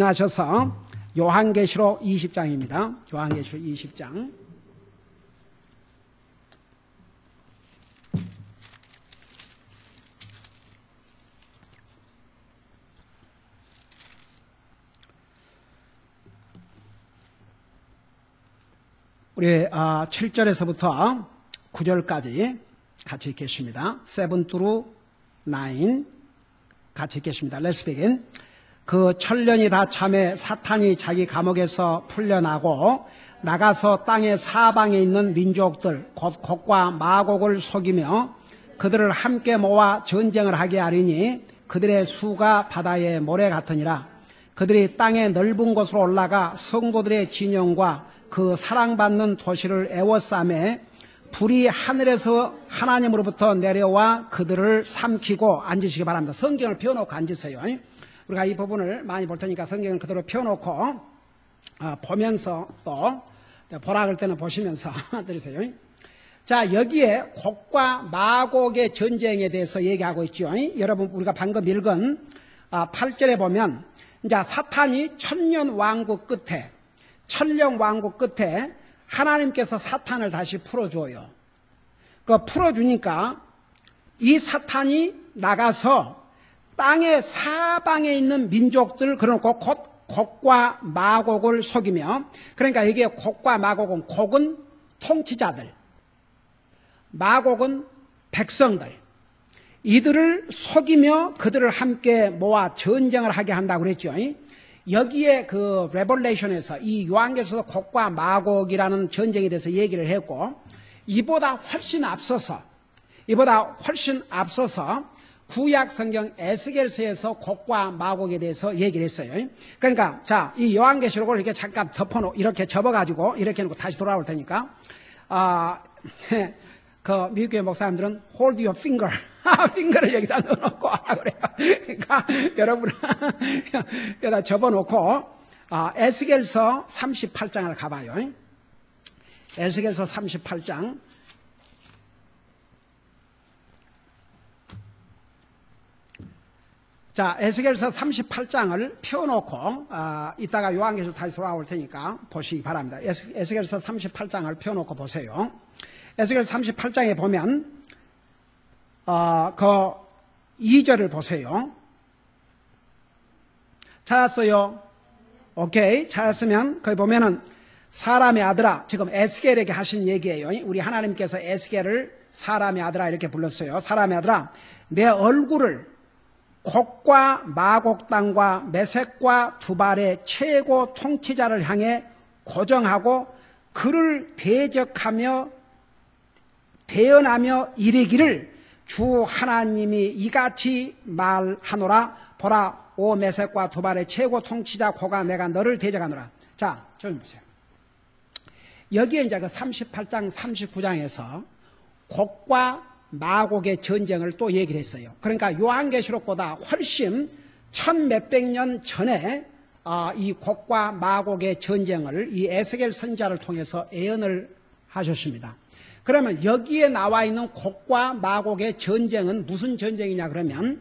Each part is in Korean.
하셔서 요한계시록 20장입니다. 요한계시록 20장. 우리 7절에서부터 9절까지 같이 읽겠습니다. 7 through 9 같이 읽겠습니다. Let's begin. 그 천년이 다 참에 사탄이 자기 감옥에서 풀려나고 나가서 땅의 사방에 있는 민족들 곧 곡과 마곡을 속이며 그들을 함께 모아 전쟁을 하게 하리니 그들의 수가 바다의 모래 같으니라. 그들이 땅의 넓은 곳으로 올라가 성도들의 진영과 그 사랑받는 도시를 에워싸매 불이 하늘에서 하나님으로부터 내려와 그들을 삼키고 앉으시기 바랍니다. 성경을 펴놓고 앉으세요. 우리가 이 부분을 많이 볼 테니까 성경을 그대로 펴놓고 보면서 또 보라 그럴 때는 보시면서 들으세요. 자, 여기에 곡과 마곡의 전쟁에 대해서 얘기하고 있죠. 여러분 우리가 방금 읽은 8절에 보면 이제 사탄이 천년 왕국 끝에 하나님께서 사탄을 다시 풀어줘요. 그 풀어주니까 이 사탄이 나가서 땅의 사방에 있는 민족들 그러고 곡과 마곡을 속이며, 그러니까 여기에 곡과 마곡은, 곡은 통치자들, 마곡은 백성들, 이들을 속이며 그들을 함께 모아 전쟁을 하게 한다고 그랬죠. 여기에 그 레볼레이션에서 이 요한계시록에서 곡과 마곡이라는 전쟁에 대해서 얘기를 했고, 이보다 훨씬 앞서서 구약 성경 에스겔서에서 곡과 마곡에 대해서 얘기를 했어요. 그러니까 자, 이 요한계시록을 이렇게 잠깐 이렇게 접어가지고 이렇게 놓고 다시 돌아올 테니까 그 미국의 목사님들은 hold your finger, 핑거를 여기다 넣어놓고 그래요. 그러니까 여러분은 여기다 접어놓고 에스겔서 38장을 가봐요. 에스겔서 38장. 자, 에스겔서 38장을 펴놓고 이따가 요한계시록 다시 돌아올 테니까 보시기 바랍니다. 에스겔서 38장을 펴놓고 보세요. 에스겔 38장에 보면 그 2절을 보세요. 찾았어요? 오케이. 찾았으면 거기 보면은 사람의 아들아, 지금 에스겔에게 하신 얘기예요. 우리 하나님께서 에스겔을 사람의 아들아 이렇게 불렀어요. 사람의 아들아, 내 얼굴을 곡과 마곡 땅과 메섹과 두발의 최고 통치자를 향해 고정하고 그를 대적하며 대언하며 이르기를 주 하나님이 이같이 말하노라. 보라, 오 메섹과 두발의 최고 통치자 고가 내가 너를 대적하노라. 자, 좀 보세요. 여기에 이제 그 38장 39장에서 곡과 마곡의 전쟁을 또 얘기를 했어요. 그러니까 요한계시록보다 훨씬 천 몇백 년 전에 이 곡과 마곡의 전쟁을 이 에스겔 선지자를 통해서 예언을 하셨습니다. 그러면 여기에 나와 있는 곡과 마곡의 전쟁은 무슨 전쟁이냐 그러면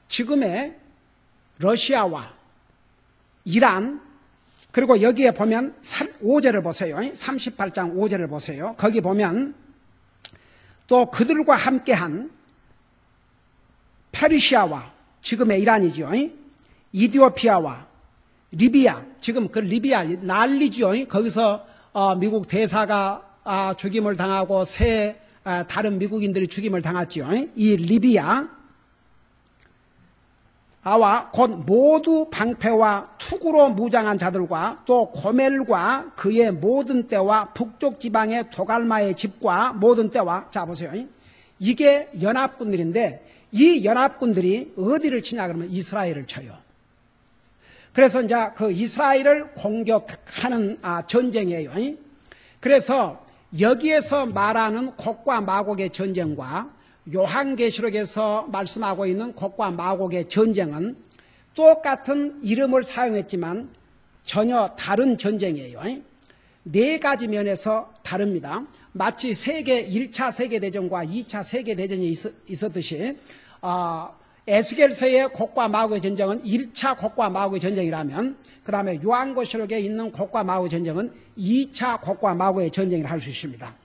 지금의 러시아와 이란, 그리고 여기에 보면 5절을 보세요. 38장 5절을 보세요. 거기 보면 또 그들과 함께한 페르시아와, 지금의 이란이죠, 이디오피아와 리비아, 지금 그 리비아 난리죠. 거기서 미국 대사가 죽임을 당하고 다른 미국인들이 죽임을 당했죠. 이 리비아 곧 모두 방패와 투구로 무장한 자들과 또 고멜과 그의 모든 떼와 북쪽 지방의 도갈마의 집과 모든 떼와, 자 보세요. 이게 연합군들인데 이 연합군들이 어디를 치냐 그러면 이스라엘을 쳐요. 그래서 이제 그 이스라엘을 공격하는 전쟁이에요. 그래서 여기에서 말하는 곡과 마곡의 전쟁과 요한계시록에서 말씀하고 있는 곡과 마곡의 전쟁은 똑같은 이름을 사용했지만 전혀 다른 전쟁이에요. 네 가지 면에서 다릅니다. 마치 1차 세계대전과 2차 세계대전이 있었듯이 에스겔서의 곡과 마곡의 전쟁은 1차 곡과 마곡의 전쟁이라면 그 다음에 요한계시록에 있는 곡과 마곡의 전쟁은 2차 곡과 마곡의 전쟁이라 할 수 있습니다.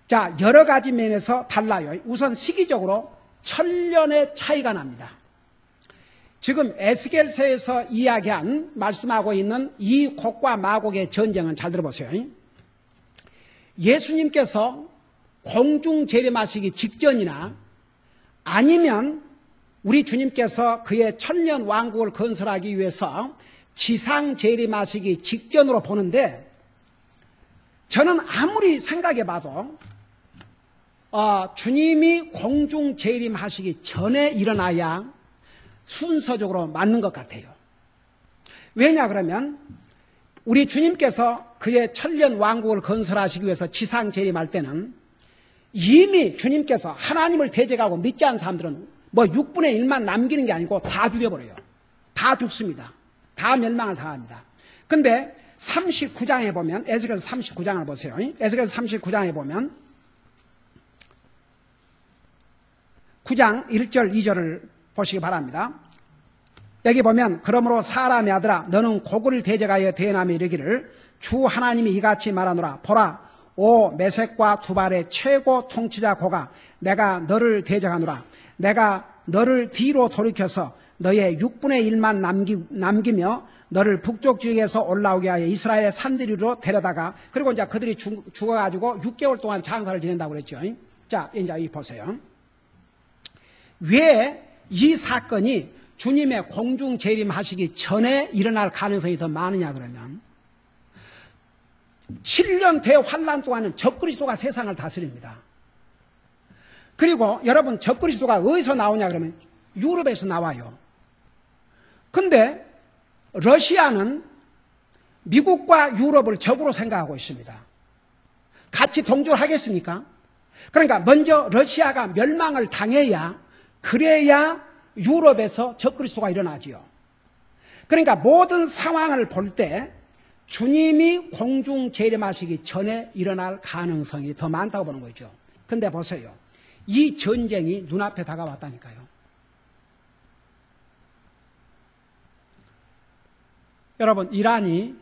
자, 여러 가지 면에서 달라요. 우선 시기적으로 1000년의 차이가 납니다. 지금 에스겔서에서 이야기한 말씀하고 있는 이 곡과 마곡의 전쟁은 잘 들어보세요. 예수님께서 공중 재림하시기 직전이나 아니면 우리 주님께서 그의 1000년 왕국을 건설하기 위해서 지상 재림하시기 직전으로 보는데 저는 아무리 생각해봐도 주님이 공중 재림하시기 전에 일어나야 순서적으로 맞는 것 같아요. 왜냐 그러면 우리 주님께서 그의 1000년 왕국을 건설하시기 위해서 지상 재림할 때는 이미 주님께서 하나님을 대적하고 믿지 않은 사람들은 뭐 6분의 1만 남기는 게 아니고 다 죽여버려요. 다 죽습니다. 다 멸망을 당합니다. 근데 39장에 보면 에스겔서 39장을 보세요. 에스겔서 39장에 보면 9장 1절 2절을 보시기 바랍니다. 여기 보면 그러므로 사람의 아들아 너는 고구를 대적하여 대언하며 이르기를 주 하나님이 이같이 말하노라 보라 오 메섹과 두발의 최고 통치자 고가 내가 너를 대적하노라 내가 너를 뒤로 돌이켜서 너의 6분의 1만 남기며 너를 북쪽 지역에서 올라오게 하여 이스라엘의 산들이로 데려다가 그리고 이제 그들이 죽어가지고 6개월 동안 장사를 지낸다고 그랬죠. 자, 이제 여기 보세요. 왜 이 사건이 주님의 공중 재림하시기 전에 일어날 가능성이 더 많으냐 그러면 7년 대환란 동안은 적그리스도가 세상을 다스립니다. 그리고 여러분 적그리스도가 어디서 나오냐 그러면 유럽에서 나와요. 근데 러시아는 미국과 유럽을 적으로 생각하고 있습니다. 같이 동조하겠습니까? 그러니까 먼저 러시아가 멸망을 당해야 그래야 유럽에서 적그리스도가 일어나지요. 그러니까 모든 상황을 볼 때 주님이 공중 재림하시기 전에 일어날 가능성이 더 많다고 보는 거죠. 근데 보세요. 이 전쟁이 눈앞에 다가왔다니까요. 여러분, 이란이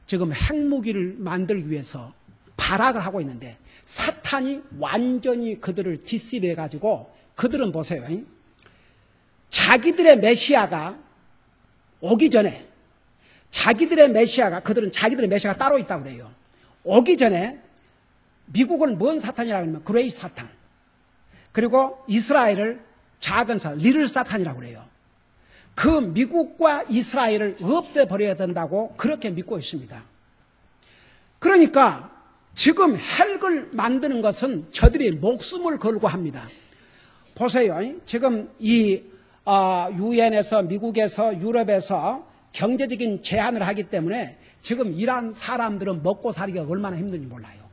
지금 핵무기를 만들기 위해서 발악을 하고 있는데 사탄이 완전히 그들을 디시브해가지고 그들은 보세요. 자기들의 메시아가 오기 전에 그들은 자기들의 메시아가 따로 있다고 그래요. 오기 전에 미국을 뭔 사탄이라고 하면 그레이 사탄 그리고 이스라엘을 작은 사탄, 리를 사탄이라고 그래요. 그 미국과 이스라엘을 없애버려야 된다고 그렇게 믿고 있습니다. 그러니까 지금 핵을 만드는 것은 저들이 목숨을 걸고 합니다. 보세요. 지금 이 유엔에서 미국에서 유럽에서 경제적인 제한을 하기 때문에 지금 이란 사람들은 먹고 살기가 얼마나 힘든지 몰라요.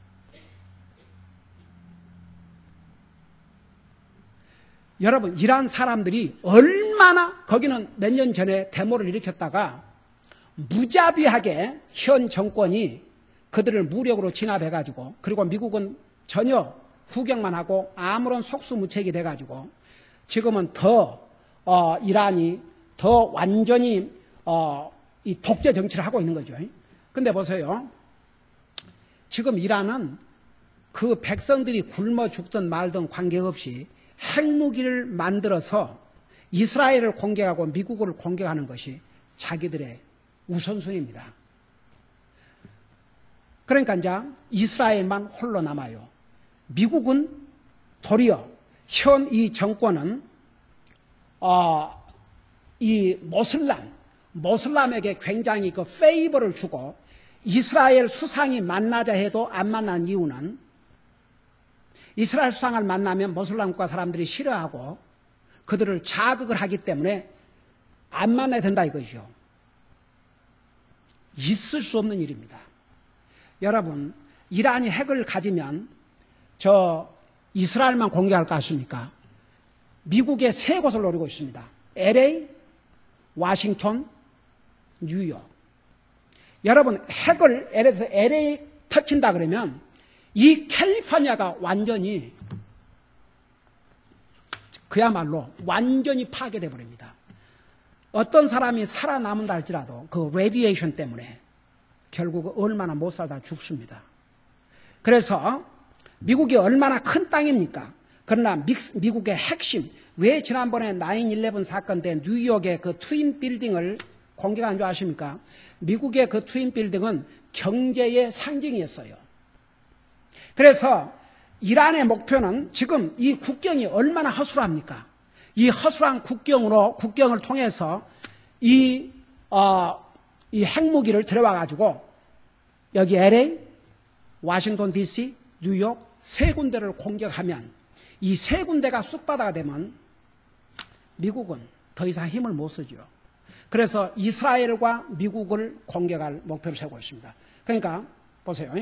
여러분, 이란 사람들이 얼마나 거기는 몇 년 전에 데모를 일으켰다가 무자비하게 현 정권이 그들을 무력으로 진압해가지고 그리고 미국은 전혀 구경만 하고 아무런 속수무책이 돼가지고 지금은 더 이란이 더 완전히 이 독재 정치를 하고 있는 거죠. 근데 보세요. 지금 이란은 그 백성들이 굶어 죽든 말든 관계없이 핵무기를 만들어서 이스라엘을 공격하고 미국을 공격하는 것이 자기들의 우선순위입니다. 그러니까 이제 이스라엘만 홀로 남아요. 미국은 도리어 현 이 정권은 이 모슬람에게 굉장히 그 페이버를 주고 이스라엘 수상이 만나자 해도 안 만난 이유는 이스라엘 수상을 만나면 모슬람 국가 사람들이 싫어하고 그들을 자극을 하기 때문에 안 만나야 된다 이것이요. 있을 수 없는 일입니다. 여러분, 이란이 핵을 가지면 저 이스라엘만 공격할 것 같습니까? 미국의 세 곳을 노리고 있습니다. LA, 워싱턴, 뉴욕. 여러분, 핵을 LA 터친다 그러면 이 캘리포니아가 완전히 그야말로 완전히 파괴돼 버립니다. 어떤 사람이 살아남은다 할지라도 그 레디에이션 때문에 결국 얼마나 못 살다 죽습니다. 그래서 미국이 얼마나 큰 땅입니까? 그러나 미국의 핵심, 왜 지난번에 9/11 사건 때 뉴욕의 그 트윈 빌딩을 공격한 줄 아십니까? 미국의 그 트윈 빌딩은 경제의 상징이었어요. 그래서 이란의 목표는 지금 이 국경이 얼마나 허술합니까? 이 허술한 국경을 통해서 이 핵무기를 들여와가지고 여기 LA, 워싱턴 DC, 뉴욕 세 군데를 공격하면 이 세 군데가 쑥바다가 되면 미국은 더 이상 힘을 못 쓰죠. 그래서 이스라엘과 미국을 공격할 목표를 세우고 있습니다. 그러니까 보세요.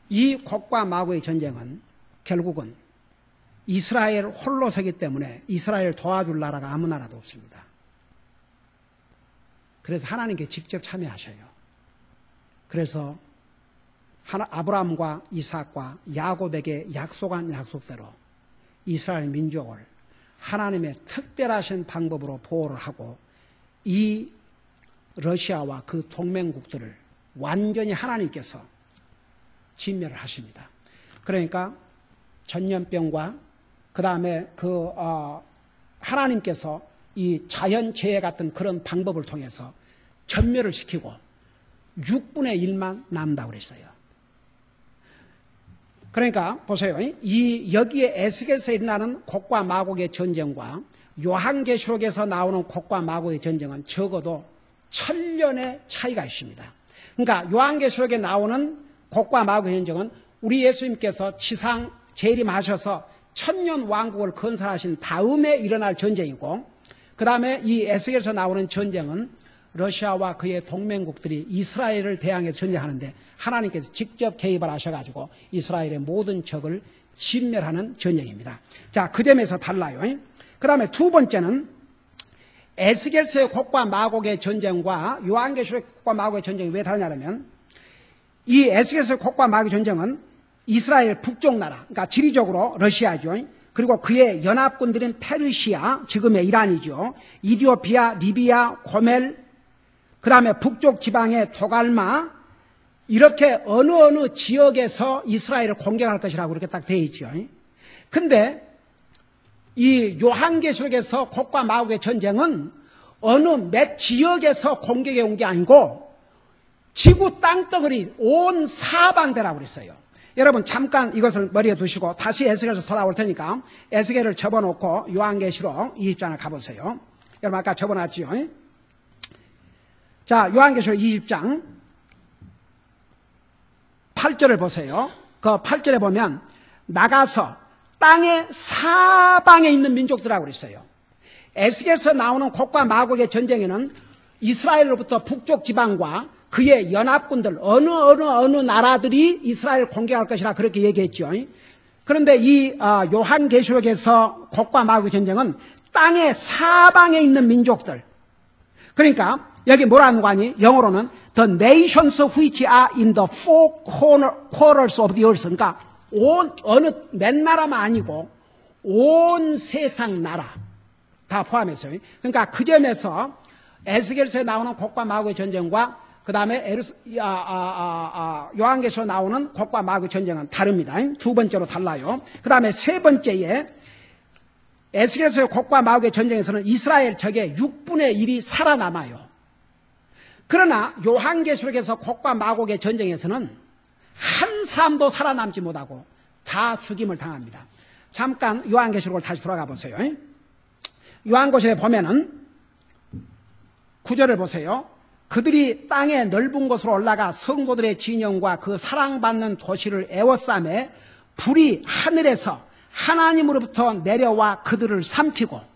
이 곡과 마고의 전쟁은 결국은 이스라엘 홀로 서기 때문에 이스라엘 도와줄 나라가 아무 나라도 없습니다. 그래서 하나님께 직접 참여하셔요. 그래서 아브라함과 이삭과 야곱에게 약속한 약속대로 이스라엘 민족을 하나님의 특별하신 방법으로 보호를 하고 이 러시아와 그 동맹국들을 완전히 하나님께서 진멸을 하십니다. 그러니까 전염병과 그 다음에 하나님께서 이 자연재해 같은 그런 방법을 통해서 전멸을 시키고 6분의 1만 남다고 그랬어요. 그러니까 보세요. 여기에 에스겔에서 일어나는 곡과 마곡의 전쟁과 요한계시록에서 나오는 곡과 마곡의 전쟁은 적어도 1000년의 차이가 있습니다. 그러니까 요한계시록에 나오는 곡과 마곡의 전쟁은 우리 예수님께서 지상 재림하셔서 1000년 왕국을 건설하신 다음에 일어날 전쟁이고, 그 다음에 이 에스겔에서 나오는 전쟁은 러시아와 그의 동맹국들이 이스라엘을 대항해서 전쟁하는데 하나님께서 직접 개입을 하셔가지고 이스라엘의 모든 적을 진멸하는 전쟁입니다. 자, 그 점에서 달라요. 그 다음에 두 번째는 에스겔서의 곡과 마곡의 전쟁과 요한계시록의 곡과 마곡의 전쟁이 왜 다르냐면, 이 에스겔서의 곡과 마곡의 전쟁은 이스라엘 북쪽 나라, 그러니까 지리적으로 러시아죠. 그리고 그의 연합군들인 페르시아, 지금의 이란이죠. 이디오피아, 리비아, 고멜, 그 다음에 북쪽 지방의 도갈마, 이렇게 어느 지역에서 이스라엘을 공격할 것이라고 그렇게 딱 되어 있죠. 근데 이 요한계시록에서 곡과 마곡의 전쟁은 어느 몇 지역에서 공격해 온 게 아니고 지구 땅덩어리 온 사방대라고 그랬어요. 여러분 잠깐 이것을 머리에 두시고 다시 에스겔에서 돌아올 테니까 에스겔을 접어놓고 요한계시록 20장을 가보세요. 여러분 아까 접어놨지요. 자, 요한계시록 20장 8절을 보세요. 그 8절에 보면 나가서 땅의 사방에 있는 민족들하고 그랬어요. 에스겔에서 나오는 곡과 마곡의 전쟁에는 이스라엘로부터 북쪽 지방과 그의 연합군들 어느 나라들이 이스라엘을 공격할 것이라 그렇게 얘기했죠. 그런데 이 요한계시록에서 곡과 마곡의 전쟁은 땅의 사방에 있는 민족들, 그러니까 여기 뭐라는 거 아니? 영어로는 the nations which are in the four corners of the earth. 그러니까 어느 몇 나라만 아니고 온 세상 나라 다 포함해서요. 그러니까 그 점에서 에스겔서에 나오는 곡과 마곡의 전쟁과 그 다음에 요한계시록에 나오는 곡과 마곡의 전쟁은 다릅니다. 두 번째로 달라요. 그 다음에 세 번째에 에스겔서의 곡과 마곡의 전쟁에서는 이스라엘 적의 6분의 1이 살아남아요. 그러나 요한계시록에서 곡과 마곡의 전쟁에서는 한 사람도 살아남지 못하고 다 죽임을 당합니다. 잠깐 요한계시록을 다시 돌아가 보세요. 요한계시록에 보면은 9절을 보세요. 그들이 땅의 넓은 곳으로 올라가 성도들의 진영과 그 사랑받는 도시를 에워싸매 불이 하늘에서 하나님으로부터 내려와 그들을 삼키고,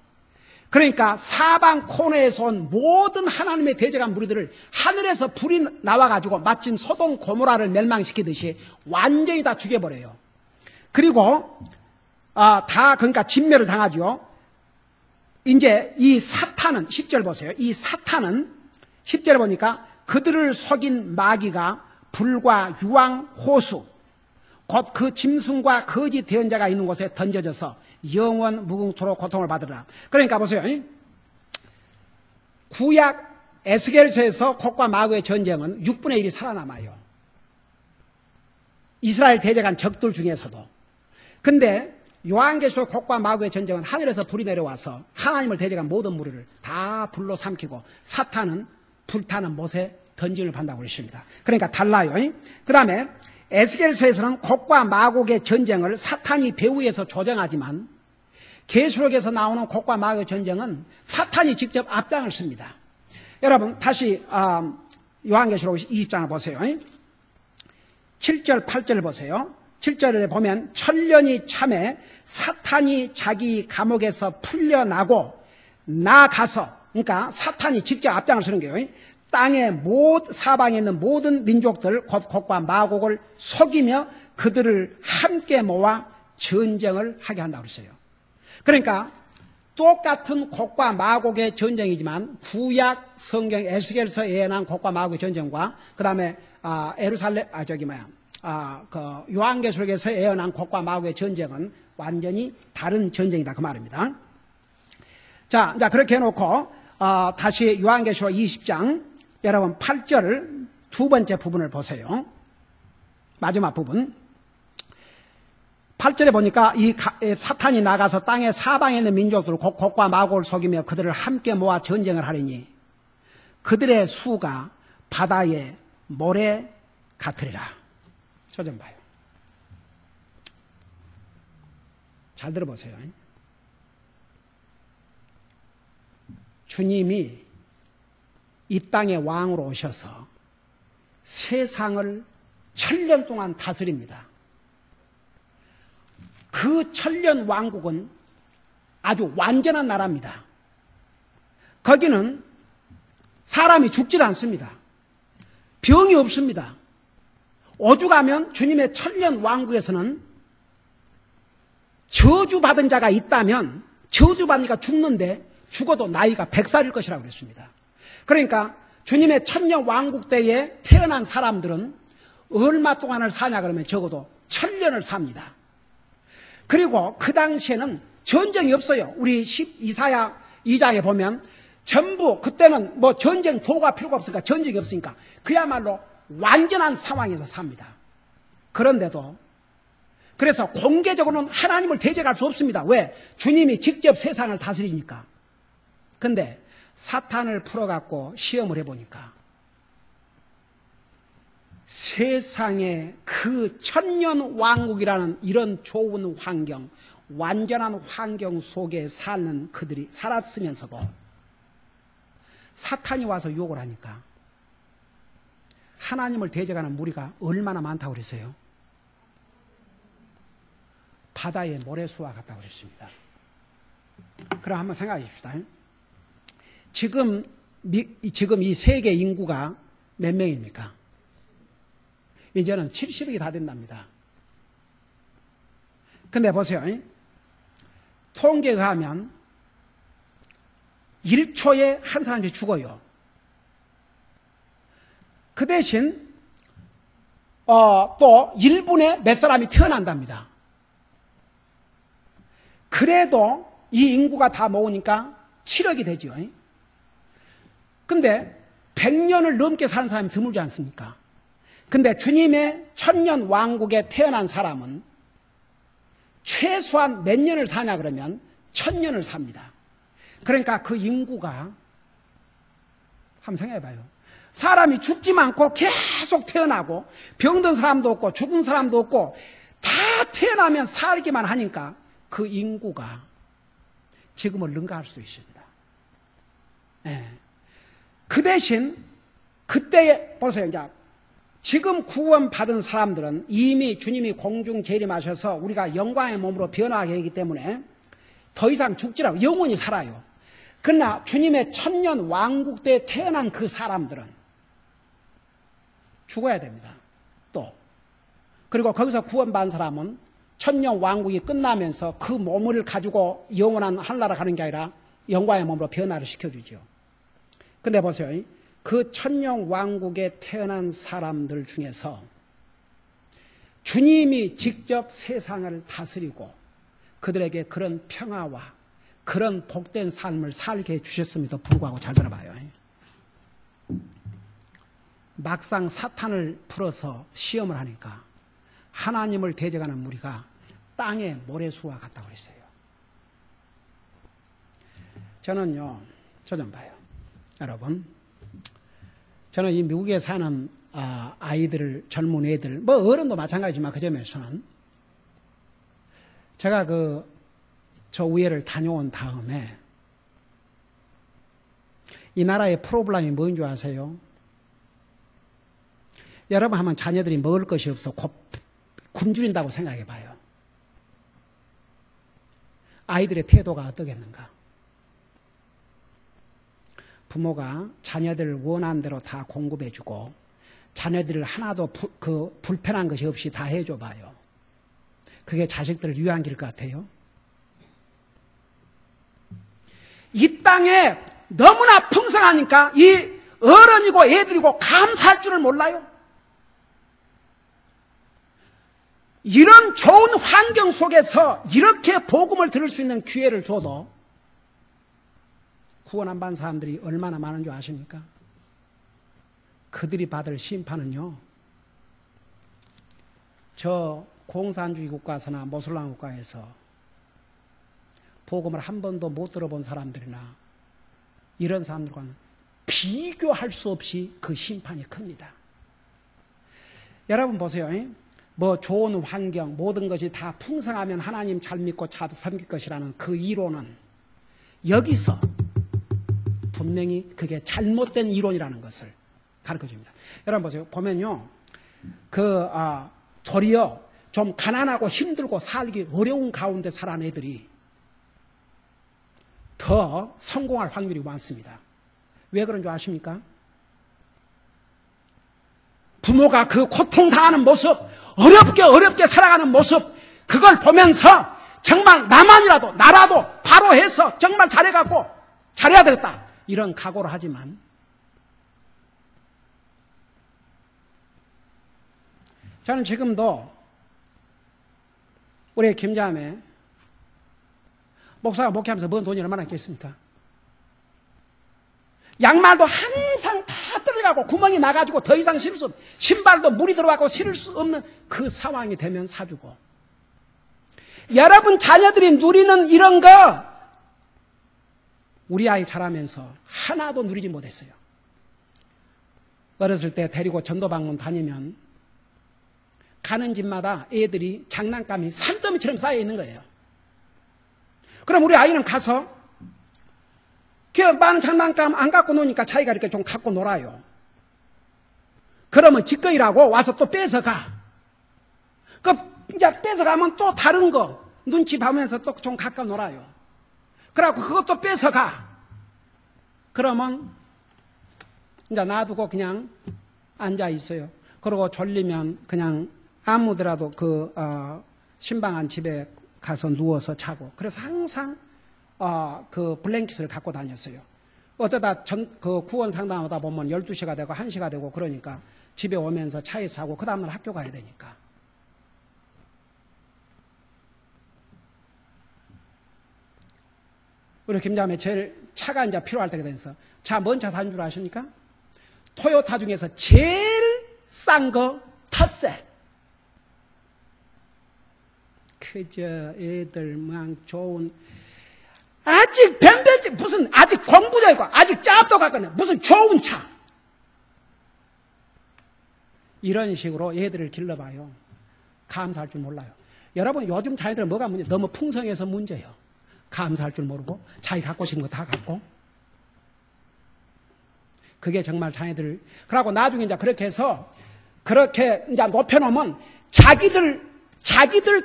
그러니까 사방 코너에서 온 모든 하나님의 대적한 무리들을 하늘에서 불이 나와가지고 마침 소돔 고모라를 멸망시키듯이 완전히 다 죽여버려요. 그리고 그러니까 진멸을 당하죠. 이제 이 사탄은 10절 보세요. 이 사탄은 10절에 보니까 그들을 속인 마귀가 불과 유황, 호수 곧 그 짐승과 거짓 대언자가 있는 곳에 던져져서 영원 무궁토록 고통을 받으라. 그러니까 보세요. 구약 에스겔서에서 곡과 마구의 전쟁은 6분의 1이 살아남아요. 이스라엘 대적한 적들 중에서도. 근데 요한계시록 곡과 마구의 전쟁은 하늘에서 불이 내려와서 하나님을 대적한 모든 무리를 다 불로 삼키고 사탄은 불타는 못에 던짐을 받는다고 그랬습니다. 그러니까 달라요. 그 다음에 에스겔서에서는 곡과 마곡의 전쟁을 사탄이 배후에서 조정하지만 계시록에서 나오는 곡과 마곡의 전쟁은 사탄이 직접 앞장을 씁니다. 여러분 다시 요한계시록 20장을 보세요. 7절 8절 보세요. 7절에 보면 천년이 참에 사탄이 자기 감옥에서 풀려나고 나가서, 그러니까 사탄이 직접 앞장을 서는 거예요. 땅의 사방에 있는 모든 민족들 곧 곡과 마곡을 속이며 그들을 함께 모아 전쟁을 하게 한다고 그랬어요. 그러니까 똑같은 곡과 마곡의 전쟁이지만 구약 성경 에스겔서 예언한 곡과 마곡의 전쟁과 그 다음에 요한계시록에서 예언한 곡과 마곡의 전쟁은 완전히 다른 전쟁이다 그 말입니다. 자, 그렇게 해놓고 다시 요한계시록 20장 여러분 8절 두 번째 부분을 보세요. 마지막 부분. 8절에 보니까 이 사탄이 나가서 땅의 사방에 있는 민족들 곡과 마곡을 속이며 그들을 함께 모아 전쟁을 하리니 그들의 수가 바다의 모래 같으리라. 저 좀 봐요. 잘 들어보세요. 주님이 이 땅의 왕으로 오셔서 세상을 1000년 동안 다스립니다. 그 1000년 왕국은 아주 완전한 나라입니다. 거기는 사람이 죽질 않습니다. 병이 없습니다. 오죽하면 주님의 1000년 왕국에서는 저주받은 자가 있다면 저주받으니까 죽는데 죽어도 나이가 100살일 것이라고 그랬습니다. 그러니까 주님의 1000년 왕국 때에 태어난 사람들은 얼마 동안을 사냐 그러면 적어도 1000년을 삽니다. 그리고 그 당시에는 전쟁이 없어요. 우리 이사야 2장에 보면 전부 그때는 뭐 전쟁 도구가 필요가 없으니까 전쟁이 없으니까 그야말로 완전한 상황에서 삽니다. 그런데도 그래서 공개적으로는 하나님을 대적할 수 없습니다. 왜? 주님이 직접 세상을 다스리니까. 근데 사탄을 풀어갖고 시험을 해보니까 세상에 그 1000년 왕국이라는 이런 좋은 환경, 완전한 환경 속에 사는 그들이 살았으면서도 사탄이 와서 유혹을 하니까 하나님을 대적하는 무리가 얼마나 많다고 그랬어요? 바다의 모래수와 같다고 그랬습니다. 그럼 한번 생각해 봅시다. 지금 이 세계 인구가 몇 명입니까? 이제는 70억이 다 된답니다. 근데 보세요. 통계에 의하면 1초에 한 사람이 죽어요. 그 대신 또 1분에 몇 사람이 태어난답니다. 그래도 이 인구가 다 모으니까 7억이 되죠. 근데 100년을 넘게 사는 사람이 드물지 않습니까? 근데 주님의 1000년 왕국에 태어난 사람은 최소한 몇 년을 사냐 그러면 1000년을 삽니다. 그러니까 그 인구가 한번 생각해 봐요. 사람이 죽지만 않고 계속 태어나고 병든 사람도 없고 죽은 사람도 없고 다 태어나면 살기만 하니까 그 인구가 지금을 능가할 수도 있습니다. 네. 그 대신 그때 보세요. 이제 지금 구원받은 사람들은 이미 주님이 공중 재림하셔서 우리가 영광의 몸으로 변화하게 하기 때문에 더 이상 죽지 않고 영원히 살아요. 그러나 주님의 1000년 왕국 때 태어난 그 사람들은 죽어야 됩니다. 또 그리고 거기서 구원받은 사람은 1000년 왕국이 끝나면서 그 몸을 가지고 영원한 하늘나라 가는 게 아니라 영광의 몸으로 변화를 시켜주죠. 근데 보세요. 그 1000년 왕국에 태어난 사람들 중에서 주님이 직접 세상을 다스리고 그들에게 그런 평화와 그런 복된 삶을 살게 해주셨음에도 불구하고 잘 들어봐요. 막상 사탄을 풀어서 시험을 하니까 하나님을 대적하는 무리가 땅의 모래수와 같다고 그랬어요. 저는요, 저 좀 봐요. 여러분, 저는 이 미국에 사는 아이들, 젊은 애들, 뭐 어른도 마찬가지지만 그 점에서는 제가 저 우회를 다녀온 다음에 이 나라의 프로블럼이 뭔 줄 아세요? 여러분 하면 자녀들이 먹을 것이 없어 굶주린다고 생각해 봐요. 아이들의 태도가 어떠겠는가? 부모가 자녀들을 원하는 대로 다 공급해주고 자녀들을 하나도 불편한 것이 없이 다 해줘 봐요. 그게 자식들을 위한 길 같아요. 이 땅에 너무나 풍성하니까 이 어른이고 애들이고 감사할 줄을 몰라요. 이런 좋은 환경 속에서 이렇게 복음을 들을 수 있는 기회를 줘도 구원 안 받은 사람들이 얼마나 많은 줄 아십니까? 그들이 받을 심판은요, 저 공산주의 국가에서나 모슬람 국가에서 복음을 한 번도 못 들어본 사람들이나 이런 사람들과는 비교할 수 없이 그 심판이 큽니다. 여러분 보세요. 뭐 좋은 환경, 모든 것이 다 풍성하면 하나님 잘 믿고 잘 섬길 것이라는 그 이론은 여기서 분명히 그게 잘못된 이론이라는 것을 가르쳐줍니다. 여러분 보세요. 보면요, 도리어 좀 가난하고 힘들고 살기 어려운 가운데 살아난 애들이 더 성공할 확률이 많습니다. 왜 그런 줄 아십니까? 부모가 그 고통당하는 모습, 어렵게 살아가는 모습, 그걸 보면서 정말 나라도 바로 해서 정말 잘해갖고 잘해야 되겠다, 이런 각오를 하지만 저는 지금도 우리 김자매 목사가 목회하면서 뭔 돈이 얼마나 있겠습니까? 양말도 항상 다 떨어가고 구멍이 나가지고 더 이상 신을 수 없는, 신발도 물이 들어가고 신을 수 없는 그 상황이 되면 사주고, 여러분 자녀들이 누리는 이런 거 우리 아이 자라면서 하나도 누리지 못했어요. 어렸을 때 데리고 전도방문 다니면 가는 집마다 애들이 장난감이 산더미처럼 쌓여 있는 거예요. 그럼 우리 아이는 가서 그 많은 장난감 안 갖고 노니까 자기가 이렇게 좀 갖고 놀아요. 그러면 지꺼이라고 와서 또 뺏어가. 이제 뺏어가면 또 다른 거 눈치 봐면서 또 좀 갖고 놀아요. 그래갖고 그것도 뺏어가. 그러면 이제 놔두고 그냥 앉아 있어요. 그러고 졸리면 그냥 아무데라도 신방한 집에 가서 누워서 자고. 그래서 항상 그 블랭킷을 갖고 다녔어요. 어쩌다 구원 상담하다 보면 12시가 되고 1시가 되고 그러니까 집에 오면서 차에서 자고 그 다음날 학교 가야 되니까. 우리 김자매 제일 차가 이제 필요할 때가 돼서 뭔 차 사는 줄 아십니까? 토요타 중에서 제일 싼 거 텃세. 그저 애들만 좋은, 아직 변변지 무슨 아직 공부도 있고 아직 짭도 갖거나 무슨 좋은 차, 이런 식으로 애들을 길러봐요. 감사할 줄 몰라요. 여러분 요즘 자녀들은 뭐가 문제? 너무 풍성해서 문제예요. 감사할 줄 모르고 자기 갖고 싶은 거 다 갖고. 그게 정말 자녀들. 그러고 나중에 이제 그렇게 해서 그렇게 이제 높여놓으면 자기들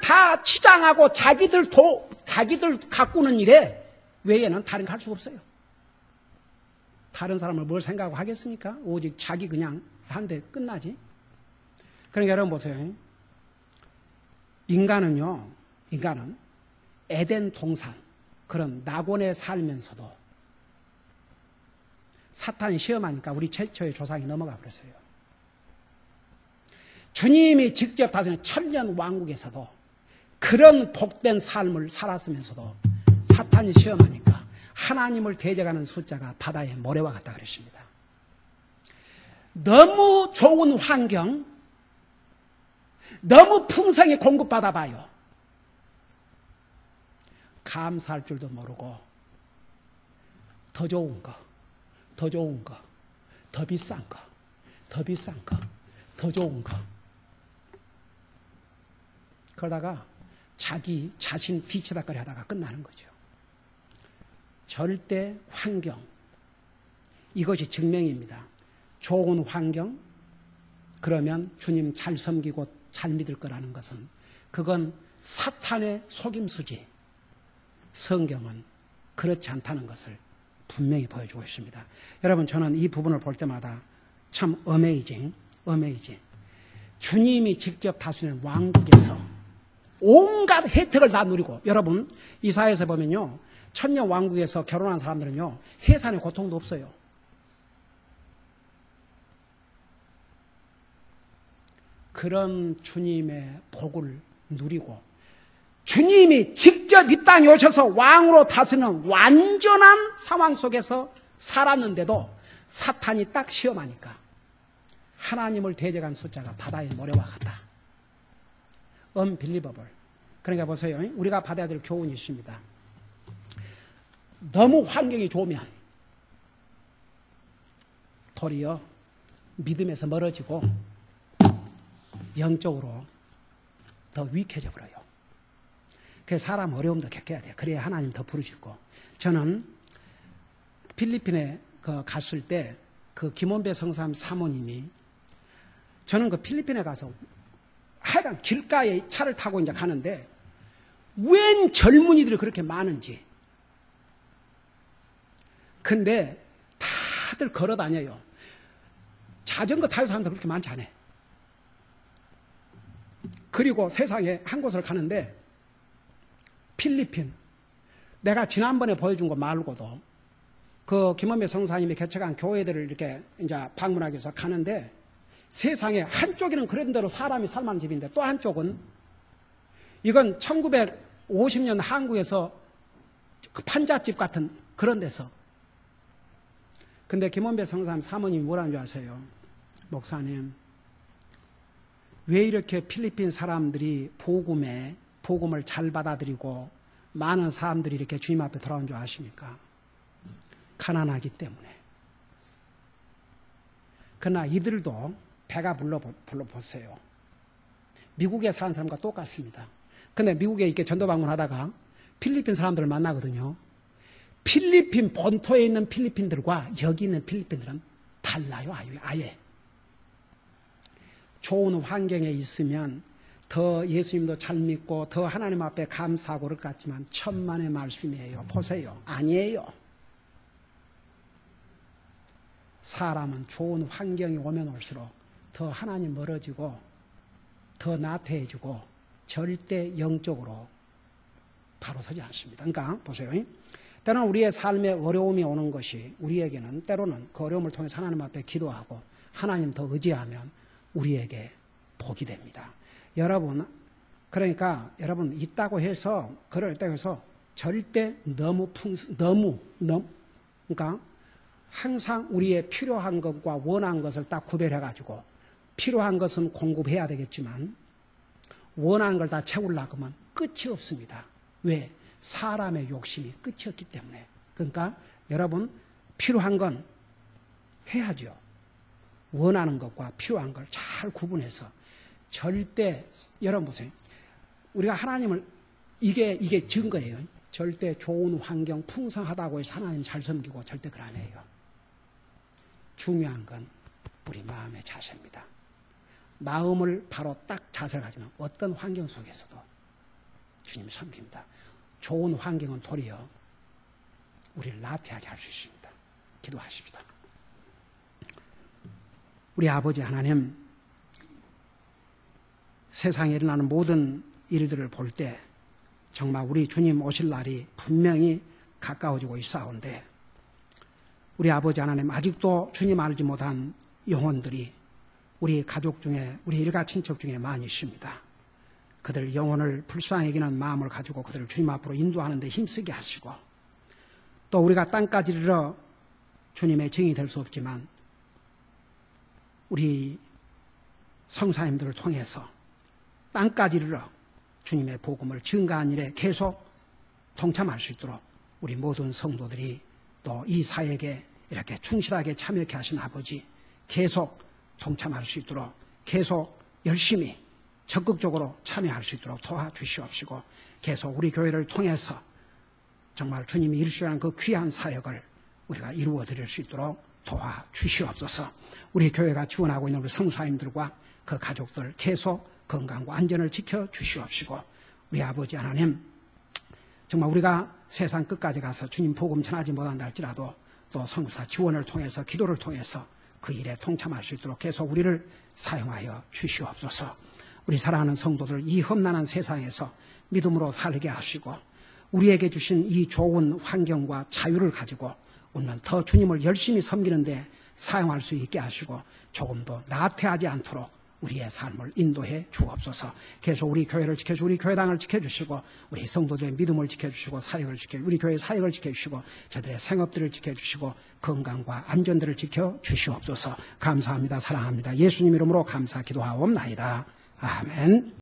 다 치장하고 자기들 가꾸는 일에 외에는 다른 거 할 수가 없어요. 다른 사람을 뭘 생각하고 하겠습니까? 오직 자기 그냥 한데 끝나지. 그러니까 여러분 보세요. 인간은 에덴 동산, 그런 낙원에 살면서도 사탄이 시험하니까 우리 최초의 조상이 넘어가 버렸어요. 주님이 직접 다스리는 천년 왕국에서도 그런 복된 삶을 살았으면서도 사탄이 시험하니까 하나님을 대적하는 숫자가 바다의 모래와 같다 그랬습니다. 너무 좋은 환경, 너무 풍성히 공급받아 봐요. 감사할 줄도 모르고 더 좋은 거, 더 좋은 거, 더 비싼 거, 더 비싼 거, 더 좋은 거. 그러다가 자기 자신 뒤치다거리 하다가 끝나는 거죠. 절대 환경, 이것이 증명입니다. 좋은 환경, 그러면 주님 잘 섬기고 잘 믿을 거라는 것은 그건 사탄의 속임수지, 성경은 그렇지 않다는 것을 분명히 보여주고 있습니다. 여러분, 저는 이 부분을 볼 때마다 참 어메이징. 주님이 직접 다스리는 왕국에서 온갖 혜택을 다 누리고, 여러분 이사야에서 보면요, 천년 왕국에서 결혼한 사람들은요 해산의 고통도 없어요. 그런 주님의 복을 누리고 주님이 직접 이 땅에 오셔서 왕으로 다스리는 완전한 상황 속에서 살았는데도 사탄이 딱 시험하니까 하나님을 대적한 숫자가 바다의 모래와 같다. unbelievable. 그러니까 보세요. 우리가 받아야 될 교훈이 있습니다. 너무 환경이 좋으면 도리어 믿음에서 멀어지고 영적으로 더 위익해져 버려요. 그래서 사람 어려움도 겪어야 돼요. 그래야 하나님 더 부르시고. 저는 필리핀에 갔을 때 그 김원배 성삼 사모님이, 저는 그 필리핀에 가서 하여간 길가에 차를 타고 이제 가는데 웬 젊은이들이 그렇게 많은지. 근데 다들 걸어 다녀요. 자전거 타는 사람도 그렇게 많지 않아요. 그리고 세상에 한 곳을 가는데 필리핀, 내가 지난번에 보여준 거 말고도 그 김원배 성사님이 개척한 교회들을 이렇게 이제 방문하기 위해서 가는데 세상에 한쪽에는 그런 대로 사람이 살만한 집인데 또 한쪽은 이건 1950년 한국에서 그 판잣집 같은 그런 데서. 근데 김원배 성사님 사모님이 뭐라는 줄 아세요? 목사님, 왜 이렇게 필리핀 사람들이 복음을 잘 받아들이고 많은 사람들이 이렇게 주님 앞에 돌아온 줄 아십니까? 가난하기 때문에. 그러나 이들도 배가 불러보세요. 미국에 사는 사람과 똑같습니다. 근데 미국에 이렇게 전도 방문하다가 필리핀 사람들을 만나거든요. 필리핀 본토에 있는 필리핀들과 여기 있는 필리핀들은 달라요. 아예. 좋은 환경에 있으면 더 예수님도 잘 믿고 더 하나님 앞에 감사하고 그럴 것 같지만 천만의 말씀이에요. 보세요. 아니에요. 사람은 좋은 환경이 오면 올수록 더 하나님 멀어지고 더 나태해지고 절대 영적으로 바로 서지 않습니다. 그러니까 보세요. 때로는 우리의 삶에 어려움이 오는 것이 우리에게는 때로는 그 어려움을 통해 하나님 앞에 기도하고 하나님 더 의지하면 우리에게 복이 됩니다. 여러분, 그러니까 여러분 있다고 해서 그럴 때 해서 절대 그러니까 항상 우리의 필요한 것과 원한 것을 딱 구별해 가지고 필요한 것은 공급해야 되겠지만 원하는 걸 다 채우려고 하면 끝이 없습니다. 왜? 사람의 욕심이 끝이 없기 때문에. 그러니까 여러분 필요한 건 해야죠. 원하는 것과 필요한 걸 잘 구분해서 절대, 여러분 보세요. 우리가 하나님을, 이게 증거예요. 절대 좋은 환경 풍성하다고 해서 하나님 잘 섬기고 절대 그런 안 해요. 중요한 건 우리 마음의 자세입니다. 마음을 바로 딱 자세를 가지면 어떤 환경 속에서도 주님 섬깁니다. 좋은 환경은 도리어 우리를 나태하게 할 수 있습니다. 기도하십시다. 우리 아버지 하나님, 세상에 일어나는 모든 일들을 볼 때 정말 우리 주님 오실 날이 분명히 가까워지고 있사온데 우리 아버지 하나님, 아직도 주님 알지 못한 영혼들이 우리 가족 중에, 우리 일가 친척 중에 많이 있습니다. 그들 영혼을 불쌍히 여기는 마음을 가지고 그들을 주님 앞으로 인도하는 데 힘쓰게 하시고, 또 우리가 땅까지 이르러 주님의 증인이 될 수 없지만 우리 성사님들을 통해서 땅까지 이르러 주님의 복음을 증가한 일에 계속 동참할 수 있도록 우리 모든 성도들이 또 이 사역에 이렇게 충실하게 참여케 하신 아버지, 계속 동참할 수 있도록 계속 열심히 적극적으로 참여할 수 있도록 도와주시옵시고, 계속 우리 교회를 통해서 정말 주님이 이루시려는 그 귀한 사역을 우리가 이루어 드릴 수 있도록 도와주시옵소서. 우리 교회가 지원하고 있는 우리 성사님들과 그 가족들 계속 건강과 안전을 지켜주시옵시고, 우리 아버지 하나님, 정말 우리가 세상 끝까지 가서 주님 복음 전하지 못한다 할지라도 또 성사 지원을 통해서 기도를 통해서 그 일에 동참할 수 있도록 계속 우리를 사용하여 주시옵소서. 우리 사랑하는 성도들 이 험난한 세상에서 믿음으로 살게 하시고, 우리에게 주신 이 좋은 환경과 자유를 가지고 우리는 더 주님을 열심히 섬기는데 사용할 수 있게 하시고, 조금도 나태하지 않도록 우리의 삶을 인도해 주옵소서. 계속 우리 교회를 지켜주시고 우리 교회당을 지켜주시고 우리 성도들의 믿음을 지켜주시고 사역을 우리 교회의 사역을 지켜주시고 저들의 생업들을 지켜주시고 건강과 안전들을 지켜주시옵소서. 감사합니다. 사랑합니다. 예수님 이름으로 감사 기도하옵나이다. 아멘.